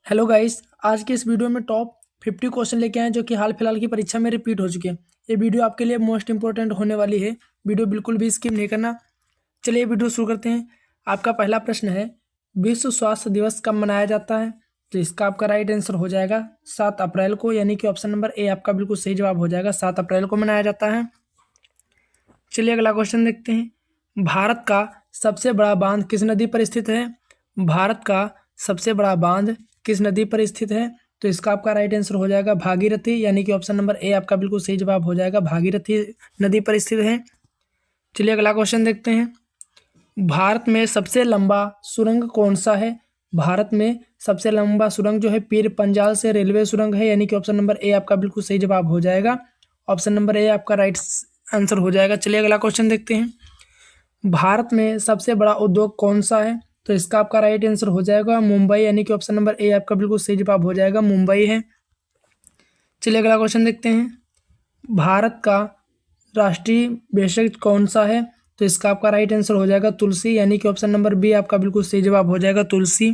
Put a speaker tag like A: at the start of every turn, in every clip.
A: Hello guys, आज के इस वीडियो में टॉप 50 क्वेश्चन लेके आए हैं जो कि हाल फिलहाल की परीक्षा में रिपीट हो चुके हैं। ये वीडियो आपके लिए मोस्ट इंपॉर्टेंट होने वाली है। वीडियो बिल्कुल भी स्किप नहीं करना। चलिए वीडियो शुरू करते हैं। आपका पहला प्रश्न है, विश्व स्वास्थ्य दिवस कब मनाया जाता है? तो इसका आपका राइट आंसर हो जाएगा 7 अप्रैल को, यानी कि ऑप्शन नंबर ए आपका बिल्कुल सही जवाब हो जाएगा। 7 अप्रैल को मनाया जाता है। चलिए अगला क्वेश्चन देखते हैं। भारत का सबसे बड़ा बांध किस नदी पर स्थित है? भारत का सबसे बड़ा बांध किस नदी पर स्थित है? तो इसका आपका राइट आंसर हो जाएगा भागीरथी, यानी कि ऑप्शन नंबर ए आपका बिल्कुल सही जवाब हो जाएगा। भागीरथी नदी पर स्थित है। चलिए अगला क्वेश्चन देखते हैं। भारत में सबसे लंबा सुरंग कौन सा है? भारत में सबसे लंबा सुरंग जो है पीर पंजाल से रेलवे सुरंग है, यानी कि ऑप्शन नंबर ए आपका बिल्कुल सही जवाब हो जाएगा। ऑप्शन नंबर ए आपका राइट आंसर हो जाएगा। चलिए अगला क्वेश्चन देखते हैं। भारत में सबसे बड़ा उद्योग कौन सा है? तो इसका आपका राइट आंसर हो जाएगा मुंबई, यानी कि ऑप्शन नंबर ए आपका बिल्कुल सही जवाब हो जाएगा। मुंबई है। चलिए अगला क्वेश्चन देखते हैं। भारत का राष्ट्रीय भेषज कौन सा है? तो इसका आपका राइट आंसर हो जाएगा तुलसी, यानी कि ऑप्शन नंबर बी आपका बिल्कुल सही जवाब हो जाएगा, तुलसी।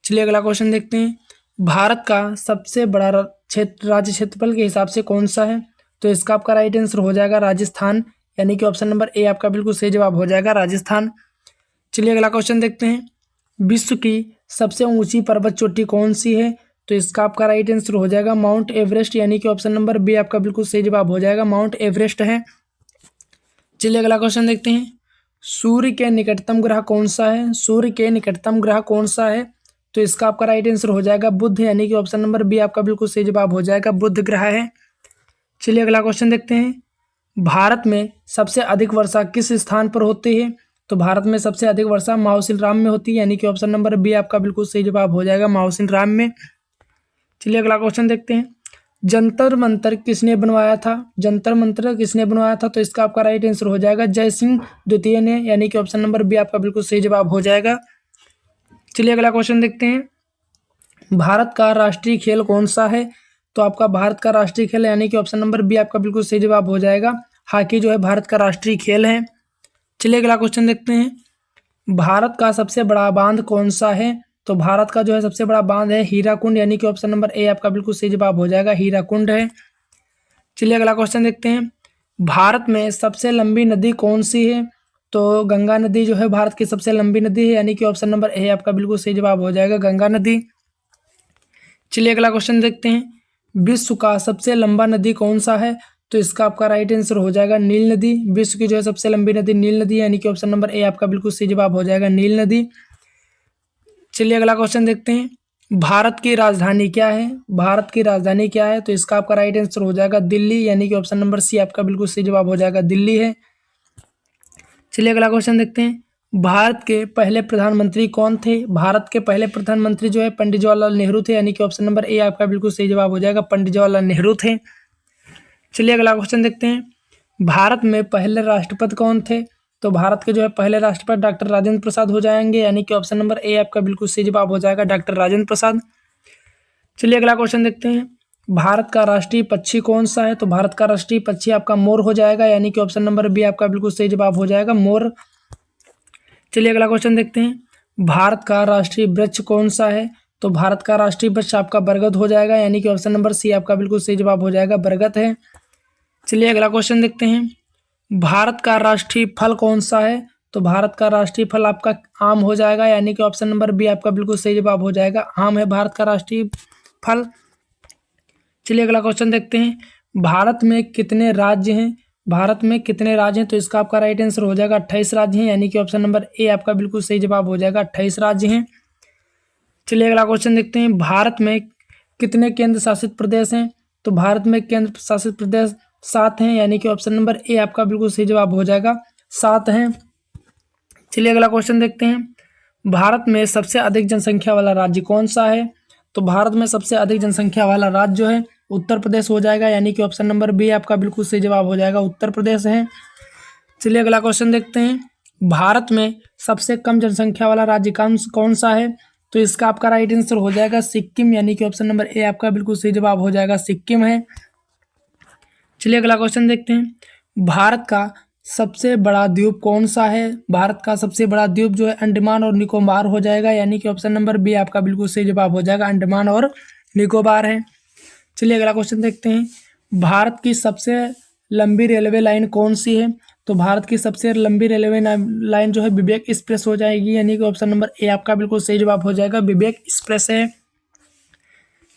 A: चलिए अगला क्वेश्चन देखते हैं। भारत का सबसे बड़ा क्षेत्र राज्य क्षेत्रफल के हिसाब से कौन सा है? तो इसका आपका राइट आंसर हो जाएगा राजस्थान, यानी कि ऑप्शन नंबर ए आपका बिल्कुल सही जवाब हो जाएगा, राजस्थान। चलिए अगला क्वेश्चन देखते हैं। विश्व की सबसे ऊंची पर्वत चोटी कौन सी है? तो इसका आपका राइट आंसर हो जाएगा माउंट एवरेस्ट, यानी कि ऑप्शन नंबर बी आपका बिल्कुल सही जवाब हो जाएगा, माउंट एवरेस्ट है। चलिए अगला क्वेश्चन देखते हैं। सूर्य के निकटतम ग्रह कौन सा है? सूर्य के निकटतम ग्रह कौन सा है? तो इसका आपका राइट आंसर हो जाएगा बुध, यानी कि ऑप्शन नंबर बी आपका बिल्कुल सही जवाब हो जाएगा, बुध ग्रह है। चलिए अगला क्वेश्चन देखते हैं। भारत में सबसे अधिक वर्षा किस स्थान पर होती है? तो भारत में सबसे अधिक वर्षा मावसिन राम में होती है, यानी कि ऑप्शन नंबर बी आपका बिल्कुल सही जवाब हो जाएगा, मावसिन राम में। चलिए अगला क्वेश्चन देखते हैं। जंतर मंतर किसने बनवाया था? जंतर मंतर किसने बनवाया था? तो इसका आपका राइट आंसर हो जाएगा जय सिंह द्वितीय ने, यानी कि ऑप्शन नंबर बी आपका बिल्कुल सही जवाब हो जाएगा। चलिए अगला क्वेश्चन देखते हैं। भारत का राष्ट्रीय खेल कौन सा है? तो आपका भारत का राष्ट्रीय खेल, यानी कि ऑप्शन नंबर बी आपका बिल्कुल सही जवाब हो जाएगा, हॉकी जो है भारत का राष्ट्रीय खेल है। चलिए अगला क्वेश्चन देखते हैं। भारत का सबसे बड़ा बांध कौन सा है? तो भारत का जो है सबसे बड़ा बांध है हीराकुंड, यानी कि ऑप्शन नंबर ए आपका बिल्कुल सही जवाब हो जाएगा, हीराकुंड है। चलिए अगला क्वेश्चन देखते हैं। भारत में सबसे लंबी नदी कौन सी है? तो गंगा नदी जो है भारत की सबसे लंबी नदी है, यानी कि ऑप्शन नंबर ए आपका बिल्कुल सही जवाब हो जाएगा, गंगा नदी। चलिए अगला क्वेश्चन देखते हैं। विश्व का सबसे लंबा नदी कौन सा है? तो इसका आपका राइट आंसर हो जाएगा नील नदी। विश्व की जो है सबसे लंबी नदी नील नदी है, यानी कि ऑप्शन नंबर ए आपका बिल्कुल सही जवाब हो जाएगा, नील नदी। चलिए अगला क्वेश्चन देखते हैं। भारत की राजधानी क्या है? भारत की राजधानी क्या है? तो इसका आपका राइट आंसर हो जाएगा दिल्ली, यानी कि ऑप्शन नंबर सी आपका बिल्कुल सही जवाब हो जाएगा, दिल्ली है। चलिए अगला क्वेश्चन देखते हैं। भारत के पहले प्रधानमंत्री कौन थे? भारत के पहले प्रधानमंत्री जो है पंडित जवाहरलाल नेहरू थे, यानी कि ऑप्शन नंबर ए आपका बिल्कुल सही जवाब हो जाएगा, पंडित जवाहरलाल नेहरू थे। चलिए अगला क्वेश्चन देखते हैं। भारत में पहले राष्ट्रपति कौन थे? तो भारत के जो है पहले राष्ट्रपति डॉक्टर राजेंद्र प्रसाद हो जाएंगे, यानी कि ऑप्शन नंबर ए आपका बिल्कुल सही जवाब हो जाएगा, डॉक्टर राजेंद्र प्रसाद। चलिए अगला क्वेश्चन देखते हैं। भारत का राष्ट्रीय पक्षी कौन सा है? तो भारत का राष्ट्रीय पक्षी आपका मोर हो जाएगा, यानी कि ऑप्शन नंबर बी आपका बिल्कुल सही जवाब हो जाएगा, मोर। चलिए अगला क्वेश्चन देखते हैं। भारत का राष्ट्रीय वृक्ष कौन सा है? तो भारत का राष्ट्रीय वृक्ष आपका बरगद हो जाएगा, यानी कि ऑप्शन नंबर सी आपका बिल्कुल सही जवाब हो जाएगा, बरगद है। चलिए अगला क्वेश्चन देखते हैं। भारत का राष्ट्रीय फल कौन सा है? तो भारत का राष्ट्रीय फल आपका आम हो जाएगा, यानी कि ऑप्शन नंबर बी आपका बिल्कुल सही जवाब हो जाएगा, आम है भारत का राष्ट्रीय फल। चलिए अगला क्वेश्चन देखते हैं। भारत में कितने राज्य हैं? भारत में कितने राज्य हैं? तो इसका आपका राइट आंसर हो जाएगा 28 राज्य हैं, यानी कि ऑप्शन नंबर ए आपका बिल्कुल सही जवाब हो जाएगा, 28 राज्य हैं। चलिए अगला क्वेश्चन देखते हैं। भारत में कितने केंद्र शासित प्रदेश हैं? तो भारत में केंद्र शासित प्रदेश 7 हैं, यानी कि ऑप्शन नंबर ए आपका बिल्कुल सही जवाब हो जाएगा, 7 हैं। चलिए अगला क्वेश्चन देखते हैं। भारत में सबसे अधिक जनसंख्या वाला राज्य कौन सा है? तो भारत में सबसे अधिक जनसंख्या वाला राज्य जो है उत्तर प्रदेश हो जाएगा, यानी कि ऑप्शन नंबर बी आपका बिल्कुल सही जवाब हो जाएगा, उत्तर प्रदेश है। चलिए अगला क्वेश्चन देखते हैं। भारत में सबसे कम जनसंख्या वाला राज्य कौन सा है? तो इसका आपका राइट आंसर हो जाएगा सिक्किम, यानी कि ऑप्शन नंबर ए आपका बिल्कुल सही जवाब हो जाएगा, सिक्किम है। चलिए अगला क्वेश्चन देखते हैं। भारत का सबसे बड़ा द्वीप कौन सा है? भारत का सबसे बड़ा द्वीप जो है अंडमान और निकोबार हो जाएगा, यानी कि ऑप्शन नंबर बी आपका बिल्कुल सही जवाब हो जाएगा, अंडमान और निकोबार है। चलिए अगला क्वेश्चन देखते हैं। भारत की सबसे लंबी रेलवे लाइन कौन सी है? तो भारत की सबसे लंबी रेलवे लाइन जो है विवेक एक्सप्रेस हो जाएगी, यानी कि ऑप्शन नंबर ए आपका बिल्कुल सही जवाब हो जाएगा, विवेक एक्सप्रेस है।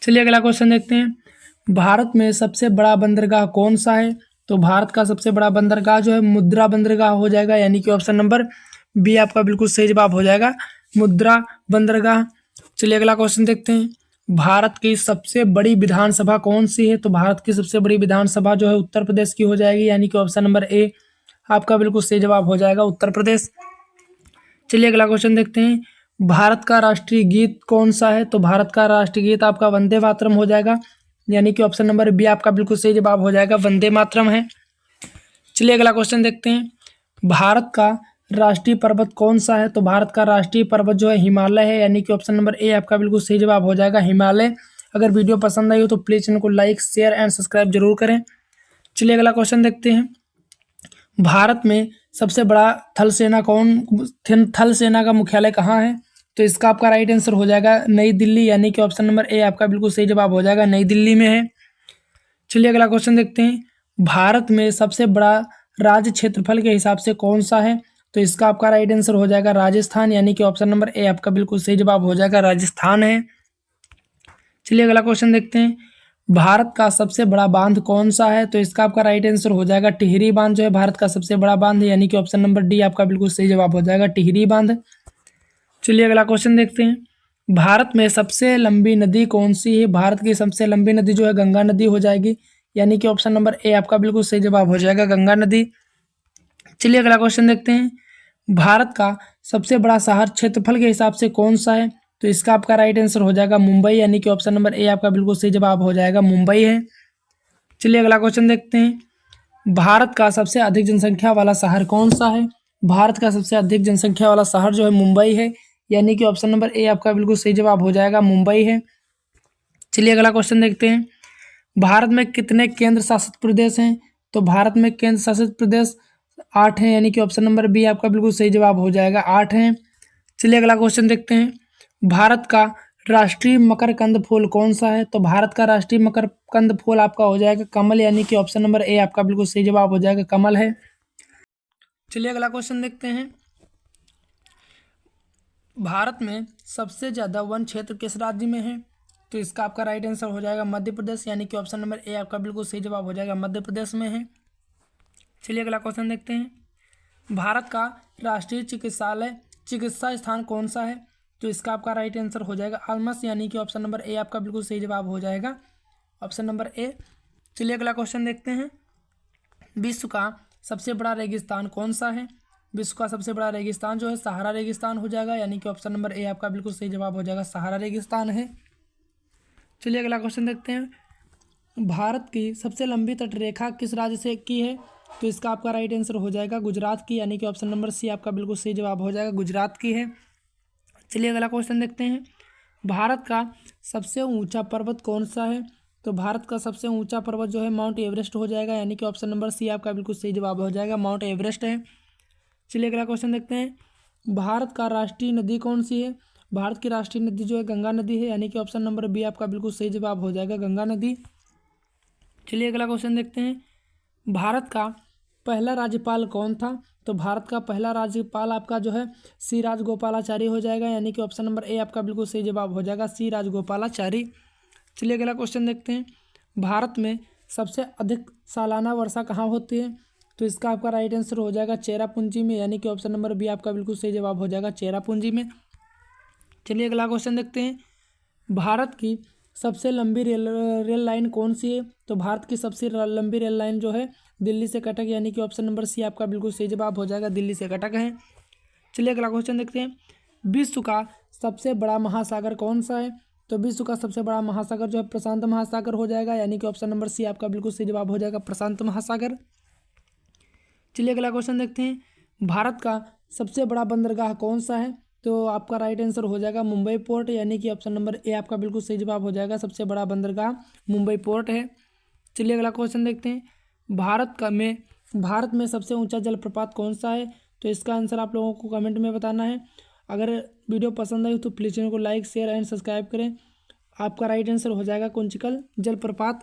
A: चलिए अगला क्वेश्चन देखते हैं। भारत में सबसे बड़ा बंदरगाह कौन सा है? तो भारत का सबसे बड़ा बंदरगाह जो है मुद्रा बंदरगाह हो जाएगा, यानी कि ऑप्शन नंबर बी आपका बिल्कुल सही जवाब हो जाएगा, मुद्रा बंदरगाह। चलिए अगला क्वेश्चन देखते हैं। भारत की सबसे बड़ी विधानसभा कौन सी है? तो भारत की सबसे बड़ी विधानसभा जो है उत्तर प्रदेश की हो जाएगी, यानी कि ऑप्शन नंबर ए आपका बिल्कुल सही जवाब हो जाएगा, उत्तर प्रदेश। चलिए अगला क्वेश्चन देखते हैं। भारत का राष्ट्रीय गीत कौन सा है? तो भारत का राष्ट्रीय गीत आपका वंदे मातरम हो जाएगा, यानी कि ऑप्शन नंबर बी आपका बिल्कुल सही जवाब हो जाएगा, वंदे मातरम है। चलिए अगला क्वेश्चन देखते हैं। भारत का राष्ट्रीय पर्वत कौन सा है? तो भारत का राष्ट्रीय पर्वत जो है हिमालय है, यानी कि ऑप्शन नंबर ए आपका बिल्कुल सही जवाब हो जाएगा, हिमालय। अगर वीडियो पसंद आई हो तो प्लीज़ चैनल को लाइक शेयर एंड सब्सक्राइब जरूर करें। चलिए अगला क्वेश्चन देखते हैं। भारत में सबसे बड़ा थल सेना का मुख्यालय कहाँ है? तो इसका आपका राइट आंसर हो जाएगा नई दिल्ली, यानी कि ऑप्शन नंबर ए आपका बिल्कुल सही जवाब हो जाएगा, नई दिल्ली में है। चलिए अगला क्वेश्चन देखते हैं। भारत में सबसे बड़ा राज्य क्षेत्रफल के हिसाब से कौन सा है? तो इसका आपका राइट आंसर हो जाएगा राजस्थान, यानी कि ऑप्शन नंबर ए आपका बिल्कुल सही जवाब हो जाएगा, राजस्थान है। चलिए अगला क्वेश्चन देखते हैं। भारत का सबसे बड़ा बांध कौन सा है? तो इसका आपका राइट आंसर हो जाएगा टिहरी बांध जो है भारत का सबसे बड़ा बांध है, यानी कि ऑप्शन नंबर डी आपका बिल्कुल सही जवाब हो जाएगा, टिहरी बांध। चलिए अगला क्वेश्चन देखते हैं। भारत में सबसे लंबी नदी कौन सी है? भारत की सबसे लंबी नदी जो है गंगा नदी हो जाएगी, यानी कि ऑप्शन नंबर ए आपका बिल्कुल सही जवाब हो जाएगा, गंगा नदी। चलिए अगला क्वेश्चन देखते हैं। भारत का सबसे बड़ा शहर क्षेत्रफल के हिसाब से कौन सा है? तो इसका आपका राइट आंसर हो जाएगा मुंबई, यानी कि ऑप्शन नंबर ए आपका बिल्कुल सही जवाब हो जाएगा, मुंबई है। चलिए अगला क्वेश्चन देखते हैं। भारत का सबसे अधिक जनसंख्या वाला शहर कौन सा है? भारत का सबसे अधिक जनसंख्या वाला शहर जो है मुंबई है, यानी कि ऑप्शन नंबर ए आपका बिल्कुल सही जवाब हो जाएगा, मुंबई है। चलिए अगला क्वेश्चन देखते हैं। भारत में कितने केंद्र शासित प्रदेश हैं? तो भारत में केंद्र शासित प्रदेश 8 हैं, यानी कि ऑप्शन नंबर बी आपका बिल्कुल सही जवाब हो जाएगा, 8 हैं। चलिए अगला क्वेश्चन देखते हैं। भारत का राष्ट्रीय मकरकंद फूल कौन सा है? तो भारत का राष्ट्रीय मकरकंद फूल आपका हो जाएगा कमल, यानी कि ऑप्शन नंबर ए आपका बिल्कुल सही जवाब हो जाएगा, कमल है। चलिए अगला क्वेश्चन देखते हैं। भारत में सबसे ज़्यादा वन क्षेत्र किस राज्य में है? तो इसका आपका राइट आंसर हो जाएगा मध्य प्रदेश, यानी कि ऑप्शन नंबर ए आपका बिल्कुल सही जवाब हो जाएगा, मध्य प्रदेश में है। चलिए अगला क्वेश्चन देखते हैं। भारत का राष्ट्रीय चिकित्सा स्थान कौन सा है? तो इसका आपका राइट आंसर हो जाएगा आलमस, यानी कि ऑप्शन नंबर ए आपका बिल्कुल सही जवाब हो जाएगा, ऑप्शन नंबर ए। चलिए अगला क्वेश्चन देखते हैं। विश्व का सबसे बड़ा रेगिस्तान कौन सा है? विश्व का सबसे बड़ा रेगिस्तान जो है सहारा रेगिस्तान हो जाएगा, यानी कि ऑप्शन नंबर ए आपका बिल्कुल सही जवाब हो जाएगा, सहारा रेगिस्तान है। चलिए अगला क्वेश्चन देखते हैं। भारत की सबसे लंबी तटरेखा किस राज्य से की है? तो इसका आपका राइट आंसर हो जाएगा गुजरात की, यानी कि ऑप्शन नंबर सी आपका बिल्कुल सही जवाब हो जाएगा, गुजरात की है। चलिए अगला क्वेश्चन देखते हैं। भारत का सबसे ऊंचा पर्वत कौन सा है? तो भारत का सबसे ऊंचा पर्वत जो है माउंट एवरेस्ट हो जाएगा, यानी कि ऑप्शन नंबर सी आपका बिल्कुल सही जवाब हो जाएगा, माउंट एवरेस्ट है। चलिए अगला क्वेश्चन देखते हैं। भारत का राष्ट्रीय नदी कौन सी है? भारत की राष्ट्रीय नदी जो है गंगा नदी है, यानी कि ऑप्शन नंबर बी आपका बिल्कुल सही जवाब हो जाएगा, गंगा नदी। चलिए अगला क्वेश्चन देखते हैं। भारत का पहला राज्यपाल कौन था? तो भारत का पहला राज्यपाल आपका जो है सी राजगोपालाचारी हो जाएगा, यानी कि ऑप्शन नंबर ए आपका बिल्कुल सही जवाब हो जाएगा, सी राजगोपालाचारी। चलिए अगला क्वेश्चन देखते हैं। भारत में सबसे अधिक सालाना वर्षा कहाँ होती है? तो इसका आपका राइट आंसर हो जाएगा चेरापूंजी में, यानी कि ऑप्शन नंबर बी आपका बिल्कुल सही जवाब हो जाएगा, चेरापूंजी में। चलिए अगला क्वेश्चन देखते हैं। भारत की सबसे लंबी रेल लाइन कौन सी है? तो भारत की सबसे लंबी रेल लाइन जो है दिल्ली से कटक, यानी कि ऑप्शन नंबर सी आपका बिल्कुल सही जवाब हो जाएगा, दिल्ली से कटक है। चलिए अगला क्वेश्चन देखते हैं। विश्व का सबसे बड़ा महासागर कौन सा है? तो विश्व का सबसे बड़ा महासागर जो है प्रशांत महासागर हो जाएगा, यानी कि ऑप्शन नंबर सी आपका बिल्कुल सही जवाब हो जाएगा, प्रशांत महासागर। चलिए अगला क्वेश्चन देखते हैं। भारत का सबसे बड़ा बंदरगाह कौन सा है? तो आपका राइट आंसर हो जाएगा मुंबई पोर्ट, यानी कि ऑप्शन नंबर ए आपका बिल्कुल सही जवाब हो जाएगा, सबसे बड़ा बंदरगाह मुंबई पोर्ट है। चलिए अगला क्वेश्चन देखते हैं। भारत का में भारत में सबसे ऊंचा जलप्रपात कौन सा है? तो इसका आंसर आप लोगों को कमेंट में बताना है। अगर वीडियो पसंद आई तो प्लीज़ चैनल को लाइक शेयर एंड सब्सक्राइब करें। आपका राइट आंसर हो जाएगा कुंचिकल जलप्रपात।